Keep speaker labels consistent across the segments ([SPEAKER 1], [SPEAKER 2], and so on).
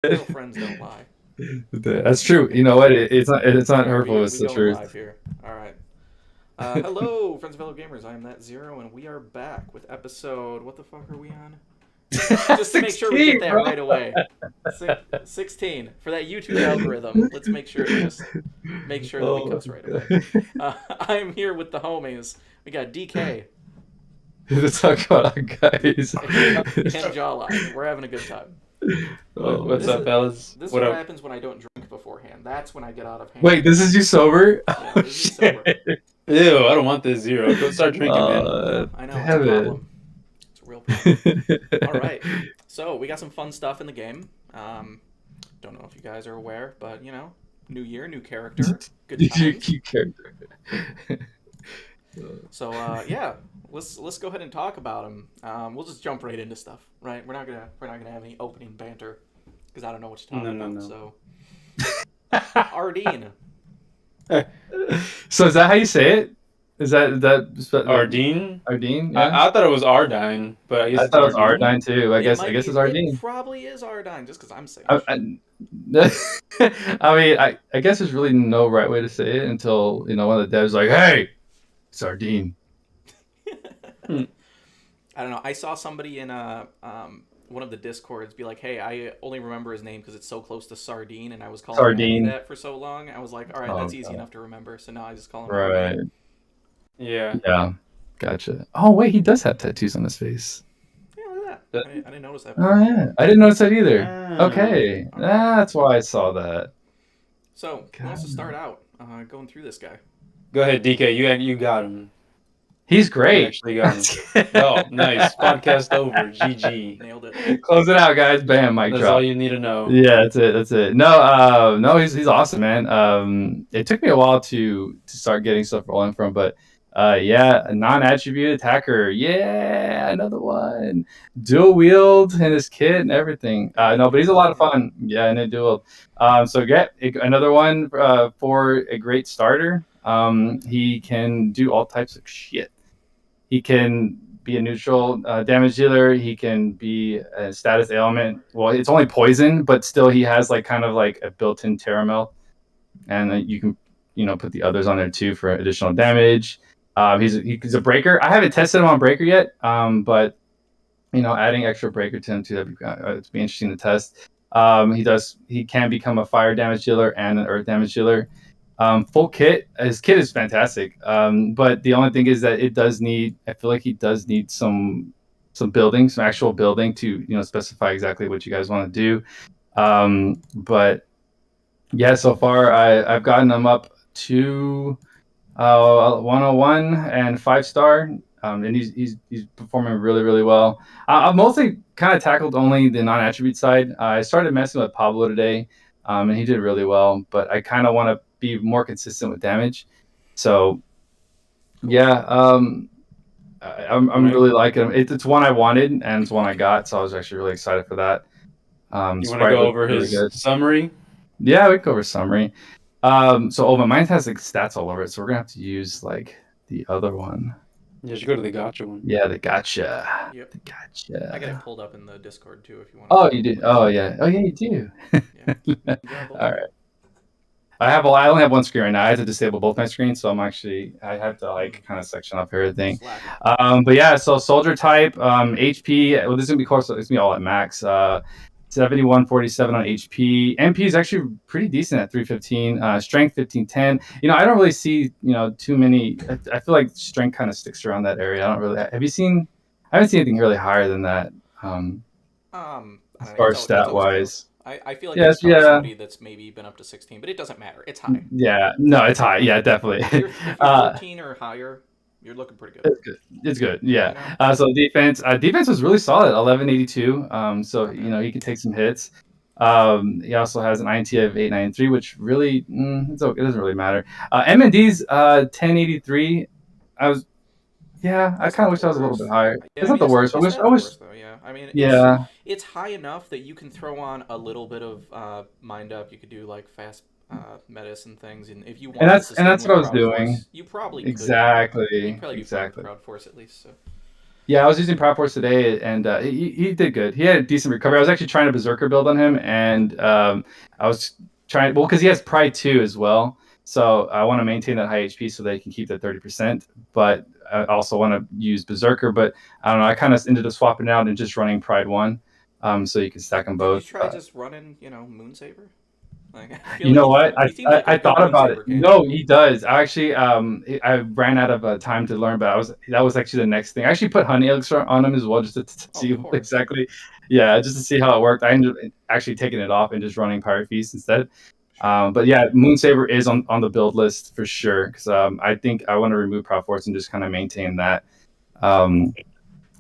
[SPEAKER 1] Real friends don't lie.
[SPEAKER 2] That's true. You know what? It's not
[SPEAKER 1] All right,
[SPEAKER 2] hurtful.
[SPEAKER 1] we
[SPEAKER 2] It's the
[SPEAKER 1] going
[SPEAKER 2] truth.
[SPEAKER 1] live here. All right. Hello, friends and fellow gamers. I am that zero, and we are back with episode. What the fuck are we on? Just to make sure we
[SPEAKER 2] 16,
[SPEAKER 1] get that
[SPEAKER 2] bro.
[SPEAKER 1] right away. 16 for that YouTube algorithm. Let's make sure to just make sure that we
[SPEAKER 2] Oh
[SPEAKER 1] cuss right away.
[SPEAKER 2] god.
[SPEAKER 1] I'm here with the homies. We got DK
[SPEAKER 2] To talk about our guys.
[SPEAKER 1] and Jawline. We're having a good time.
[SPEAKER 2] Oh
[SPEAKER 3] What's
[SPEAKER 1] This
[SPEAKER 3] up,
[SPEAKER 1] is
[SPEAKER 2] man.
[SPEAKER 3] fellas?
[SPEAKER 1] this is
[SPEAKER 3] What
[SPEAKER 1] what
[SPEAKER 3] up?
[SPEAKER 1] happens when I don't drink beforehand. That's when I get out of
[SPEAKER 2] Wait,
[SPEAKER 1] hand.
[SPEAKER 2] this is you sober?
[SPEAKER 1] Yeah,
[SPEAKER 2] Oh
[SPEAKER 1] this is me sober.
[SPEAKER 2] shit.
[SPEAKER 3] Ew, I don't want this zero. Go start drinking, man.
[SPEAKER 1] I know it's a
[SPEAKER 2] Damn it.
[SPEAKER 1] problem. It's a real problem. All right. So we got some fun stuff in the game. Don't know if you guys are aware, but new year, new character, good
[SPEAKER 2] You
[SPEAKER 1] times.
[SPEAKER 2] keep character.
[SPEAKER 1] So yeah, let's go ahead and talk about him. We'll just jump right into stuff, right? We're not gonna have any opening banter because I don't know what to talk
[SPEAKER 3] No, no,
[SPEAKER 1] about.
[SPEAKER 3] no.
[SPEAKER 1] So Ardine,
[SPEAKER 2] So is that how you say it? Is that
[SPEAKER 3] Ardine?
[SPEAKER 2] Ardine? Yeah.
[SPEAKER 3] I thought it was Ardine, but I guess
[SPEAKER 2] I
[SPEAKER 3] it's
[SPEAKER 2] thought it was
[SPEAKER 3] Ardine.
[SPEAKER 2] Ardine too. I
[SPEAKER 1] it
[SPEAKER 2] guess I
[SPEAKER 1] might
[SPEAKER 2] guess
[SPEAKER 1] be.
[SPEAKER 2] it's
[SPEAKER 1] It
[SPEAKER 2] Ardine.
[SPEAKER 1] probably is Ardine, just because I'm saying
[SPEAKER 2] I,
[SPEAKER 1] shit.
[SPEAKER 2] I mean, I guess there's really no right way to say it until one of the devs like, "Hey, it's Ardine."
[SPEAKER 3] Hmm.
[SPEAKER 1] I don't know. I saw somebody in one of the discords be like, "Hey, I only remember his name because it's so close to sardine, and I was calling Maddie
[SPEAKER 2] Sardine.
[SPEAKER 1] that for so long." I was like, "All right,
[SPEAKER 2] Oh
[SPEAKER 1] that's easy
[SPEAKER 2] god.
[SPEAKER 1] enough to remember." So now I just call him
[SPEAKER 2] Right.
[SPEAKER 1] Ardine.
[SPEAKER 3] Yeah.
[SPEAKER 2] Yeah. Gotcha. Oh wait, he does have tattoos on his face.
[SPEAKER 1] Yeah, look at that.
[SPEAKER 3] That-
[SPEAKER 1] I didn't notice that
[SPEAKER 2] Oh
[SPEAKER 1] before.
[SPEAKER 2] yeah, I didn't notice that either.
[SPEAKER 3] Ah.
[SPEAKER 2] Okay,
[SPEAKER 1] All right.
[SPEAKER 2] that's why I saw that.
[SPEAKER 1] So who wants to
[SPEAKER 2] God.
[SPEAKER 1] start out going through this guy?
[SPEAKER 3] Go ahead, DK. You got him.
[SPEAKER 2] He's
[SPEAKER 3] You
[SPEAKER 2] great.
[SPEAKER 3] actually got him. Oh, nice. Podcast over. GG.
[SPEAKER 1] Nailed it.
[SPEAKER 2] Close it out, guys. Bam, mic
[SPEAKER 3] That's all
[SPEAKER 2] drop.
[SPEAKER 3] you need to know.
[SPEAKER 2] Yeah, that's it. That's it. No, no, he's awesome, man. It took me a while to start getting stuff rolling from, but yeah, a non-attribute attacker. Yeah, another one. Dual wield and his kit and everything.
[SPEAKER 1] Innate
[SPEAKER 2] No, but he's a
[SPEAKER 1] dual,
[SPEAKER 2] lot of
[SPEAKER 1] yeah.
[SPEAKER 2] fun. Yeah, and a dual. So get another one for a great starter. He can do all types of shit. He can be a neutral damage dealer. He can be a status ailment. Well, it's only poison, but still he has like kind of like a built-in Terramel, and you can put the others on there too for additional damage. He's a breaker. I haven't tested him on breaker yet, but adding extra breaker to him too, it'd be interesting to test. He can become a fire damage dealer and an earth damage dealer. Full kit. His kit is fantastic. But the only thing is that it does need. I feel like he does need some building, some actual building to specify exactly what you guys want to do. But yeah, so far I've gotten him up to 101 and 5 star. And he's performing really really well. I've mostly kind of tackled only the non-attribute side. I started messing with Pablo today, and he did really well. But I kind of want to be more consistent with damage. So
[SPEAKER 1] Cool.
[SPEAKER 2] yeah, I'm
[SPEAKER 3] Right?
[SPEAKER 2] really liking him. It's one I wanted and it's one I got, so I was actually really excited for that.
[SPEAKER 3] You want to
[SPEAKER 2] Sprite
[SPEAKER 3] go
[SPEAKER 2] looks
[SPEAKER 3] over
[SPEAKER 2] really
[SPEAKER 3] his
[SPEAKER 2] good.
[SPEAKER 3] summary?
[SPEAKER 2] Yeah, we can go over summary. So but mine has like stats all over it, so we're gonna have to use like the other one.
[SPEAKER 3] Yeah, you should go to the gotcha one.
[SPEAKER 2] Yeah, the gotcha.
[SPEAKER 1] Yep.
[SPEAKER 2] The
[SPEAKER 1] I got it
[SPEAKER 2] gotcha.
[SPEAKER 1] pulled up in the Discord too if you want to
[SPEAKER 2] Oh,
[SPEAKER 1] go
[SPEAKER 2] you do.
[SPEAKER 1] look at
[SPEAKER 2] Oh,
[SPEAKER 1] it.
[SPEAKER 2] yeah. Oh, yeah, you do.
[SPEAKER 1] Yeah. Grab both
[SPEAKER 2] All
[SPEAKER 1] of them.
[SPEAKER 2] right. I only have one screen right now. I have to disable both my screens, so I have to like kind of section up everything.
[SPEAKER 1] Slacking.
[SPEAKER 2] But yeah, so soldier type, HP. Well, this is gonna be close. It's gonna be all at max. 7147 on HP. MP is actually pretty decent at 315. Strength 1510. I don't really see too many. I feel like strength kind of sticks around that area. I don't really. Have you seen? I haven't seen anything really higher than that.
[SPEAKER 1] I
[SPEAKER 2] As
[SPEAKER 1] don't know.
[SPEAKER 2] far as
[SPEAKER 1] It's
[SPEAKER 2] stat
[SPEAKER 1] always close.
[SPEAKER 2] wise.
[SPEAKER 1] I feel like I've
[SPEAKER 2] Yes,
[SPEAKER 1] stalked
[SPEAKER 2] yeah,
[SPEAKER 1] somebody that's maybe been up to 16, but it doesn't matter. It's high.
[SPEAKER 2] yeah. No, it's high. Yeah, definitely.
[SPEAKER 1] If you're
[SPEAKER 2] uh,
[SPEAKER 1] 14 or higher, you're looking pretty good.
[SPEAKER 2] it's good. It's good.
[SPEAKER 1] You
[SPEAKER 2] Yeah.
[SPEAKER 1] know.
[SPEAKER 2] So defense was really solid. 1182. So
[SPEAKER 1] Not bad.
[SPEAKER 2] he can take some hits. He also has an INT of 893, which really it doesn't really matter. M&D's 1083. I was Yeah. I
[SPEAKER 1] That's
[SPEAKER 2] kind
[SPEAKER 1] not
[SPEAKER 2] of
[SPEAKER 1] the
[SPEAKER 2] wish I was a little
[SPEAKER 1] worst.
[SPEAKER 2] bit higher.
[SPEAKER 1] Yeah,
[SPEAKER 2] It's
[SPEAKER 1] I
[SPEAKER 2] not
[SPEAKER 1] mean
[SPEAKER 2] the worst.
[SPEAKER 1] it's
[SPEAKER 2] I
[SPEAKER 1] not the
[SPEAKER 2] wish.
[SPEAKER 1] worst though. Yeah, I mean
[SPEAKER 2] Yeah.
[SPEAKER 1] it's high enough that you can throw on a little bit of mind up. You could do like fast medicine things, and if you
[SPEAKER 2] And
[SPEAKER 1] wanted to
[SPEAKER 2] that's and
[SPEAKER 1] sustain
[SPEAKER 2] that's what
[SPEAKER 1] with
[SPEAKER 2] I was
[SPEAKER 1] crowd
[SPEAKER 2] doing.
[SPEAKER 1] force, you probably could do that. You could
[SPEAKER 2] Exactly.
[SPEAKER 1] probably do fine with
[SPEAKER 2] Exactly.
[SPEAKER 1] crowd force at least. So
[SPEAKER 2] Yeah, I was using Proud Force today, and he did good. He had a decent recovery. I was actually trying to Berserker build on him, and I was trying, well, because he has Pride 2 as well. So I want to maintain that high HP so that he can keep that 30%. But I also want to use Berserker. But I don't know. I kind of ended up swapping it out and just running Pride 1, so you can stack them
[SPEAKER 1] Did you
[SPEAKER 2] both.
[SPEAKER 1] try just running, Moonsaber? Like, I feel
[SPEAKER 2] You
[SPEAKER 1] like
[SPEAKER 2] know what?
[SPEAKER 1] he seems like a
[SPEAKER 2] I
[SPEAKER 1] good
[SPEAKER 2] thought about it.
[SPEAKER 1] Moonsaber
[SPEAKER 2] No,
[SPEAKER 1] candidate.
[SPEAKER 2] he does. I actually I ran out of time to learn, but that was actually the next thing. I actually put honey elixir on him as well, just to
[SPEAKER 1] Oh, of
[SPEAKER 2] see
[SPEAKER 1] course.
[SPEAKER 2] exactly. Yeah, just to see how it worked. I ended up actually taking it off and just running Pirate Feast instead.
[SPEAKER 1] Sure.
[SPEAKER 2] But yeah, Moonsaber is on the build list for sure because I think I want to remove Proud Force and just kind of maintain that. Um,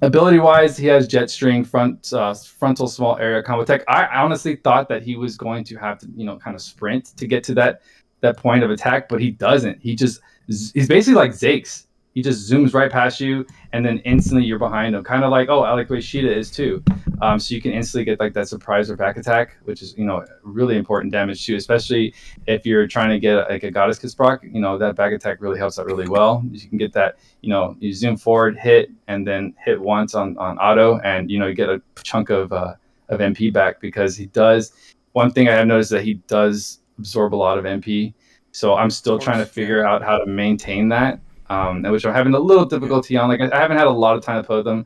[SPEAKER 2] Ability wise, he has jet string, frontal small area combo tech. I honestly thought that he was going to have to, kind of sprint to get to that point of attack, but he doesn't. He's basically like Zakes. He just zooms right past you, and then instantly you're behind him. Kind of like, I like the way Sheeta is too. So you can instantly get like that surprise or back attack, which is really important damage too, especially if you're trying to get like a Goddess Kiss proc. That back attack really helps out really well. You can get that. You zoom forward, hit, and then hit once on auto, and you get a chunk of MP back because he does. One thing I have noticed is that he does absorb a lot of MP. So I'm still
[SPEAKER 1] Of
[SPEAKER 2] trying to
[SPEAKER 1] course, yeah.
[SPEAKER 2] figure out how to maintain that, which I'm having a little difficulty on. Like I haven't had a lot of time to play with them,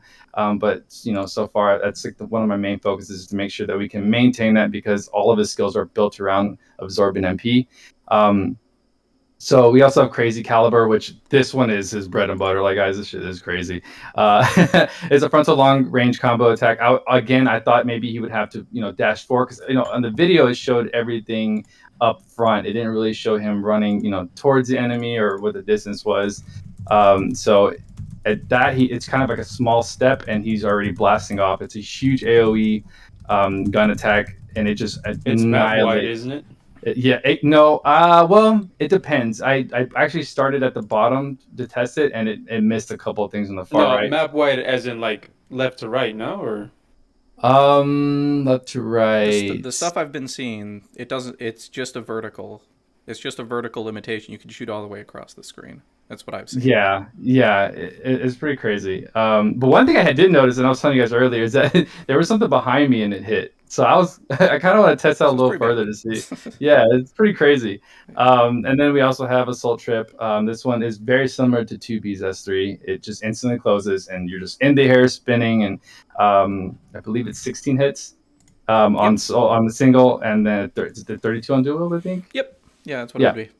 [SPEAKER 2] but so far that's like one of my main focuses is to make sure that we can maintain that because all of his skills are built around absorbing MP. So we also have Crazy Caliber, which this one is his bread and butter. Like, guys, this shit is crazy. It's a frontal long range combo attack. I thought maybe he would have to, dash forward because, on the video it showed everything up front. It didn't really show him running, towards the enemy or what the distance was. So at that, it's kind of like a small step, and he's already blasting off. It's a huge AOE gun attack, and it just
[SPEAKER 3] It's map wide,
[SPEAKER 2] annihilates.
[SPEAKER 3] isn't it?
[SPEAKER 2] Yeah, no. Well, it depends. I actually started at the bottom to test it, and it missed a couple of things on the far
[SPEAKER 3] No,
[SPEAKER 2] right.
[SPEAKER 3] map wide as in like left to right, no? Or
[SPEAKER 2] Left to right.
[SPEAKER 1] The stuff I've been seeing, it doesn't. It's just a vertical. It's just a vertical limitation. You can shoot all the way across the screen. That's what I've seen.
[SPEAKER 2] Yeah, it's pretty crazy. But one thing I did notice, and I was telling you guys earlier, is that there was something behind me and it hit. So I kind of want to test out a little further to see. Yeah, it's pretty crazy. And then we also have Assault Trip. This one is very similar to 2B's S3. It just instantly closes, and you're just in the air spinning, and I believe it's 16 hits on the single, and then it's the 32 on dual, I think.
[SPEAKER 1] Yep. Yeah, that's what it would be.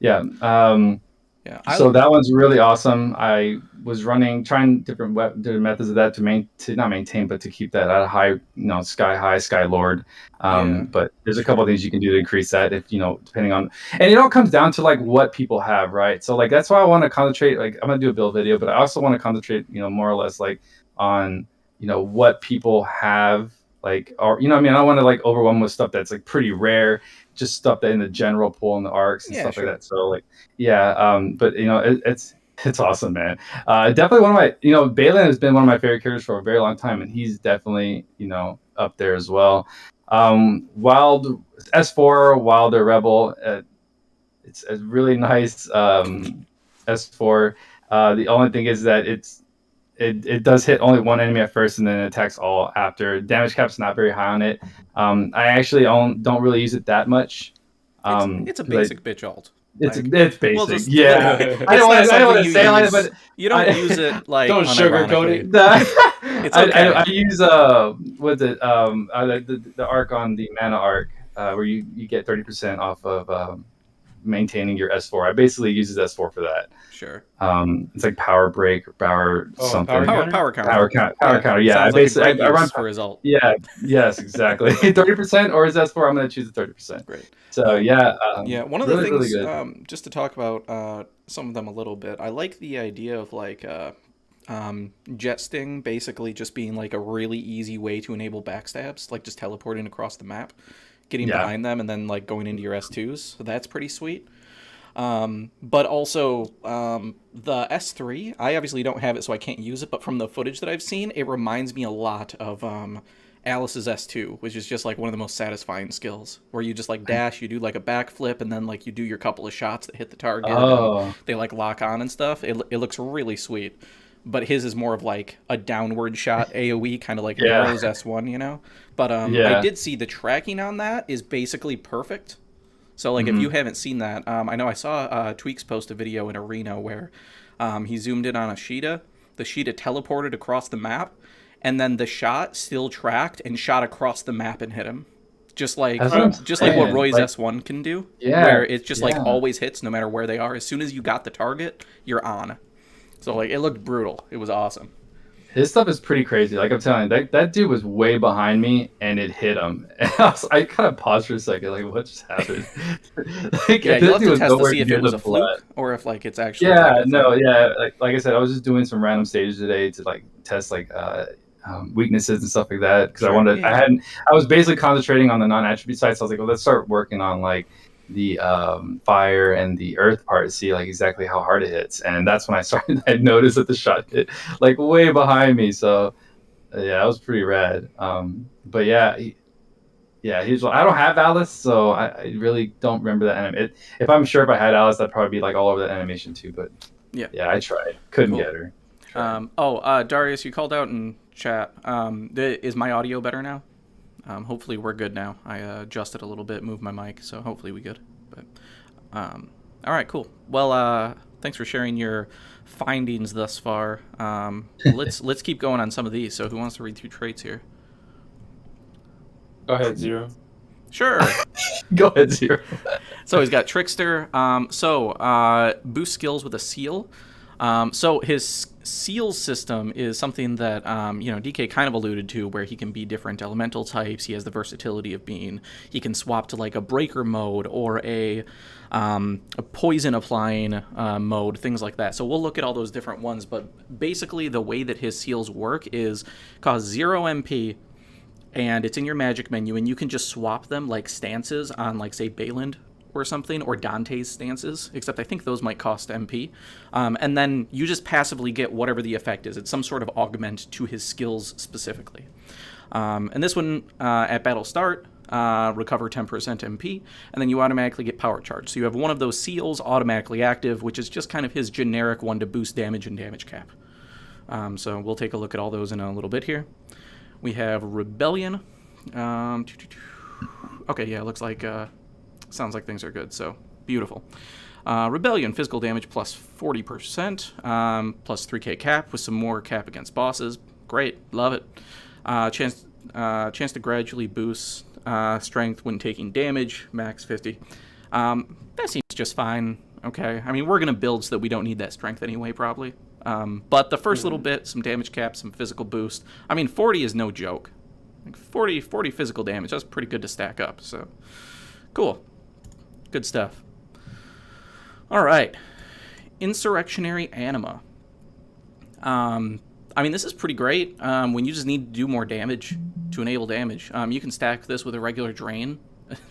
[SPEAKER 2] Yeah.
[SPEAKER 1] Yeah.
[SPEAKER 2] So that one's really awesome. I was trying different methods of that to not maintain, but to keep that at a high, sky high, sky lord. But there's a couple of things you can do to increase that if, depending on, and it all comes down to like what people have, right? So like, that's why I want to concentrate, like I'm going to do a build video, but I also want to concentrate, more or less like on, what people have, like, or, I don't want to like overwhelm with stuff that's like pretty rare, just stuff that in the general pool and the arcs and stuff like that. So like, but it's awesome, man. Definitely one of my, Balin has been one of my favorite characters for a very long time, and he's definitely, up there as well. Wild S4, Wilder Rebel. It's a really nice S4. The only thing is that it does hit only one enemy at first, and then it attacks all after. Damage cap's not very high on it. I actually don't really use it that much.
[SPEAKER 1] It's a basic bitch ult.
[SPEAKER 2] It's basic.
[SPEAKER 1] Well, just,
[SPEAKER 2] yeah. I don't want to say it, but
[SPEAKER 1] you don't use it like
[SPEAKER 3] don't sugarcoat it.
[SPEAKER 1] It's okay.
[SPEAKER 2] I use what's it the arc on the mana arc where you get 30% off of maintaining your S4. I basically use S4 for that.
[SPEAKER 1] Sure.
[SPEAKER 2] It's like power break or power something.
[SPEAKER 1] Power counter.
[SPEAKER 2] Power counter. Yeah.
[SPEAKER 1] Sounds
[SPEAKER 2] I basically
[SPEAKER 1] I
[SPEAKER 2] run
[SPEAKER 1] for result.
[SPEAKER 2] Yeah. Yes. Exactly. 30% or is S4? I'm going to choose the 30%.
[SPEAKER 1] Great.
[SPEAKER 2] So
[SPEAKER 1] one of
[SPEAKER 2] really,
[SPEAKER 1] the things
[SPEAKER 2] really
[SPEAKER 1] just to talk about some of them a little bit. I like the idea of like jet sting basically just being like a really easy way to enable backstabs, like just teleporting across the map, getting behind them, and then like going into your S2s. So that's pretty sweet. But also the S3, I obviously don't have it, so I can't use it. But from the footage that I've seen, it reminds me a lot of Alice's S2, which is just like one of the most satisfying skills, where you just like dash, you do like a backflip, and then like you do your couple of shots that hit the target, and they like lock on and stuff. It looks really sweet. but his is more of like a downward shot AoE, kind of like
[SPEAKER 2] Yeah.
[SPEAKER 1] Nero's S1, you know. But I
[SPEAKER 2] Yeah.
[SPEAKER 1] did see the tracking on that is basically perfect. So like if
[SPEAKER 2] Mhm.
[SPEAKER 1] you haven't seen that, I know I saw Tweaks post a video in Arena where he zoomed in on a Sheeta. The Sheeta teleported across the map, and then the shot still tracked and shot across the map and hit him. Just like
[SPEAKER 2] That's what I'm
[SPEAKER 1] just like what
[SPEAKER 2] saying.
[SPEAKER 1] Roy's
[SPEAKER 2] Like,
[SPEAKER 1] S1 can do,
[SPEAKER 2] yeah,
[SPEAKER 1] where it's just like
[SPEAKER 2] yeah.
[SPEAKER 1] always hits no matter where they are. As soon as you got the target, you're on. So like it looked brutal. It was awesome.
[SPEAKER 2] His stuff is pretty crazy. Like I'm telling you, that dude was way behind me, and it hit him. And I kind of paused for a second, like, what just happened? Like,
[SPEAKER 1] Yeah,
[SPEAKER 2] this
[SPEAKER 1] you'll have
[SPEAKER 2] dude
[SPEAKER 1] to
[SPEAKER 2] was
[SPEAKER 1] test to
[SPEAKER 2] nowhere
[SPEAKER 1] see if
[SPEAKER 2] near
[SPEAKER 1] it was
[SPEAKER 2] the
[SPEAKER 1] a
[SPEAKER 2] blood.
[SPEAKER 1] fluke or if like it's actually
[SPEAKER 2] Yeah,
[SPEAKER 1] like a
[SPEAKER 2] no,
[SPEAKER 1] thing.
[SPEAKER 2] yeah. Like I said, I was just doing some random stages today to like test like weaknesses and stuff like that because I
[SPEAKER 1] Sure,
[SPEAKER 2] wanted.
[SPEAKER 1] yeah.
[SPEAKER 2] I was basically concentrating on the non-attribute side. So I was like, well, let's start working on like the fire and the earth part to see like exactly how hard it hits. And that's when I started. I noticed that the shot hit like way behind me. So yeah, that was pretty rad. But yeah. He's. I don't have Alice, so I really don't remember that anime. If I'm sure if I had Alice, I'd probably be like all over that animation too. But
[SPEAKER 1] Yeah.
[SPEAKER 2] I tried, couldn't
[SPEAKER 1] Cool.
[SPEAKER 2] get her. Tried.
[SPEAKER 1] Darius, you called out in chat. Is my audio better now? Hopefully we're good now. I adjusted a little bit, moved my mic, so hopefully we good. But all right, cool. Well, thanks for sharing your findings thus far. Let's keep going on some of these. So who wants to read through traits here?
[SPEAKER 3] Go ahead, Zero.
[SPEAKER 1] Sure.
[SPEAKER 2] Go ahead, Zero.
[SPEAKER 1] So he's got Trickster. Boost skills with a seal. So his seal system is something that DK kind of alluded to, where he can be different elemental types. He has the versatility of being. He can swap to like a breaker mode or a poison applying mode, things like that. So we'll look at all those different ones. But basically, the way that his seals work is cause 0 MP. And it's in your magic menu, and you can just swap them like stances on, like, say, Bayland or something, or Dante's stances, except I think those might cost MP. And then you just passively get whatever the effect is. It's some sort of augment to his skills specifically. And this one, at battle start, recover 10% MP, and then you automatically get power charge. So you have one of those seals automatically active, which is just kind of his generic one to boost damage and damage cap. So we'll take a look at all those in a little bit here. We have Rebellion. Okay, yeah, looks like, sounds like things are good, so beautiful. Rebellion, physical damage plus 40%, plus 3k cap with some more cap against bosses. Great, love it. Chance to gradually boost strength when taking damage, max 50. That seems just fine, okay? I mean, we're going to build so that we don't need that strength anyway, probably. But the first little bit, some damage cap, some physical boost. I mean, 40 is no joke. Like 40 physical damage, that's pretty good to stack up. So, cool. Good stuff. All right. Insurrectionary Anima. I mean, this is pretty great when you just need to do more damage to enable damage. You can stack this with a regular drain,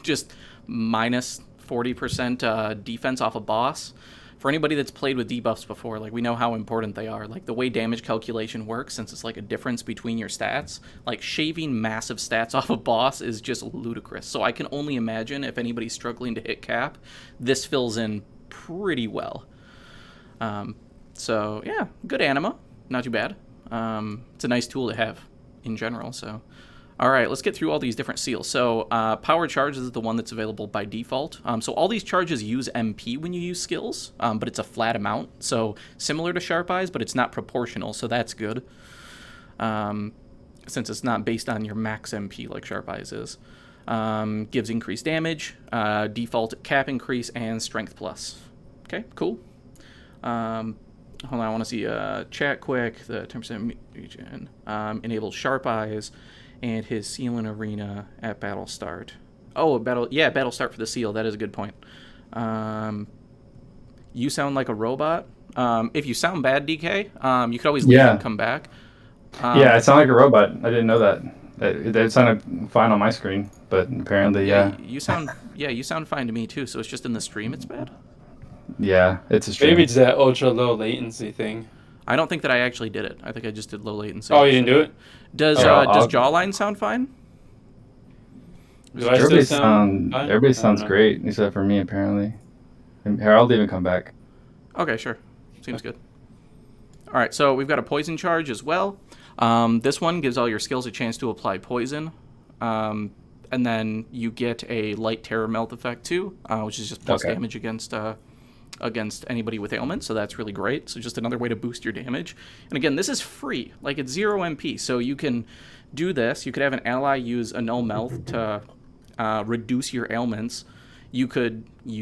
[SPEAKER 1] just minus 40% defense off a boss. For anybody that's played with debuffs before, like, we know how important they are. Like, the way damage calculation works, since it's like a difference between your stats, like, shaving massive stats off a boss is just ludicrous. So I can only imagine if anybody's struggling to hit cap, this fills in pretty well. So yeah, good anima, not too bad. It's a nice tool to have in general. So all right, let's get through all these different seals. So power charge is the one that's available by default. So all these charges use MP when you use skills, but it's a flat amount. So similar to Sharp Eyes, but it's not proportional, so that's good. Since it's not based on your max MP like Sharp Eyes is. Gives increased damage, default cap increase, and strength plus. Okay, cool. Hold on, I want to see chat quick. The 10% region enables Sharp Eyes and his seal in arena at battle start. Oh, battle start for the seal. That is a good point. You sound like a robot. If you sound bad, DK, you could always leave and come back.
[SPEAKER 2] Yeah, I sound like a robot. I didn't know that. That sounded fine on my screen, but apparently, yeah.
[SPEAKER 1] You sound fine to me too. So it's just in the stream it's bad.
[SPEAKER 2] Yeah, it's a stream.
[SPEAKER 3] Maybe it's that ultra low latency thing.
[SPEAKER 1] I don't think that I actually did it. I think I just did low latency.
[SPEAKER 3] Oh, you didn't do it?
[SPEAKER 1] Does Jawline sound fine?
[SPEAKER 3] Do I still sound fine?
[SPEAKER 2] Everybody sounds great, except for me, apparently. And Harold even come back.
[SPEAKER 1] Okay, sure. Seems good. All right, so we've got a poison charge as well. This one gives all your skills a chance to apply poison. And then you get a light terror melt effect too, which is just plus damage against anybody with ailments, so that's really great. So just another way to boost your damage. And again, this is free, like it's 0 MP, so you can do this. You could have an ally use a null melt to reduce your ailments. You could use